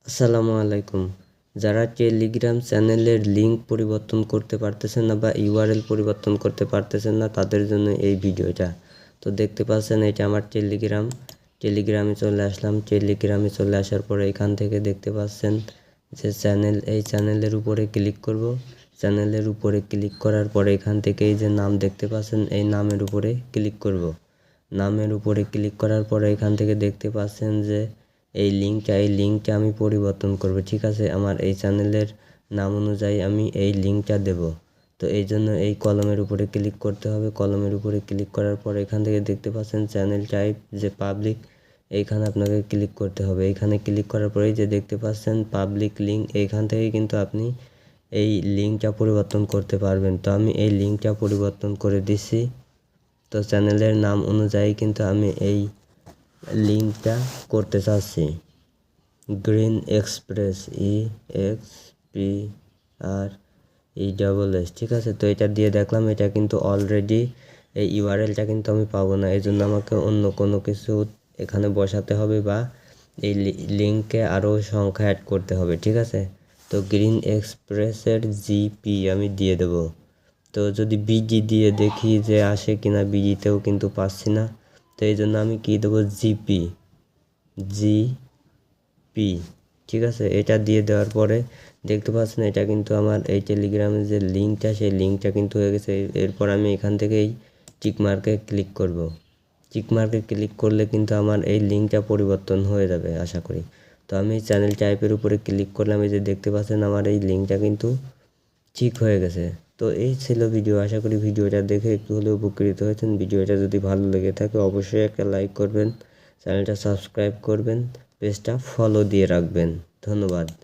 আসসালামু আলাইকুম। যারা টেলিগ্রাম চ্যানেলের লিঙ্ক পরিবর্তন করতে পারতেছেন না বা ইউআরএল পরিবর্তন করতে পারতেছেন না তাদের জন্য এই ভিডিওটা। তো দেখতে পাচ্ছেন এটা আমার টেলিগ্রামে চলে আসলাম। টেলিগ্রামে চলে আসার পরে এখান থেকে দেখতে পাচ্ছেন যে এই চ্যানেলের উপরে ক্লিক করব। চ্যানেলের উপরে ক্লিক করার পরে এখান থেকে এই যে নাম দেখতে পাচ্ছেন এই নামের উপরে ক্লিক করব। নামের উপরে ক্লিক করার পরে এখান থেকে দেখতে পাচ্ছেন যে এই লিঙ্কটা আমি পরিবর্তন করব। ঠিক আছে, আমার এই চ্যানেলের নাম অনুযায়ী আমি এই লিঙ্কটা দেব। তো এই জন্য এই কলমের উপরে ক্লিক করতে হবে। কলমের উপরে ক্লিক করার পর এখান থেকে দেখতে পাচ্ছেন চ্যানেল টাইপ যে পাবলিক, এইখানে আপনাকে ক্লিক করতে হবে। এইখানে ক্লিক করার পরেই যে দেখতে পাচ্ছেন পাবলিক লিঙ্ক, এইখান থেকে কিন্তু আপনি এই লিঙ্কটা পরিবর্তন করতে পারবেন। তো আমি এই লিঙ্কটা পরিবর্তন করে দিচ্ছি। তো চ্যানেলের নাম অনুযায়ী কিন্তু আমি এই লিঙ্কটা করতে চাচ্ছি। গ্রিন এক্সপ্রেস EXPRESS, ঠিক আছে। তো এটা দিয়ে দেখলাম এটা কিন্তু অলরেডি এই ইউআরএলটা কিন্তু আমি পাবো না, এই জন্য আমাকে অন্য কোনো কিছু এখানে বসাতে হবে বা এই লিঙ্কে আরও সংখ্যা অ্যাড করতে হবে। ঠিক আছে, তো গ্রিন এক্সপ্রেসের জিপি আমি দিয়ে দেব। তো যদি বিজি দিয়ে দেখি যে আসে কিনা, বিজিতেও কিন্তু পাচ্ছি না। তো এই জন্য আমি কি দেবো, জিপি। ঠিক আছে, এটা দিয়ে দেওয়ার পরে দেখতে পাচ্ছেন এটা কিন্তু আমার এই টেলিগ্রামের যে লিঙ্কটা সেই লিঙ্কটা কিন্তু হয়ে গেছে। এরপর আমি এখান থেকে এই টিকমার্কে ক্লিক করব। টিকমার্কে ক্লিক করলে কিন্তু আমার এই লিঙ্কটা পরিবর্তন হয়ে যাবে আশা করি। তো আমি চ্যানেল টাইপের উপরে ক্লিক করলাম, এই যে দেখতে পাচ্ছেন আমার এই লিঙ্কটা কিন্তু ঠিক হয়ে গেছে। তো এই ছিল ভিডিও। আশা করি ভিডিওটা দেখে একটু হলেও উপকৃত হয়েছেন। ভিডিওটা যদি ভালো লেগে থাকে অবশ্যই একটা লাইক করবেন, চ্যানেলটা সাবস্ক্রাইব করবেন, পেজটা ফলো দিয়ে রাখবেন। ধন্যবাদ।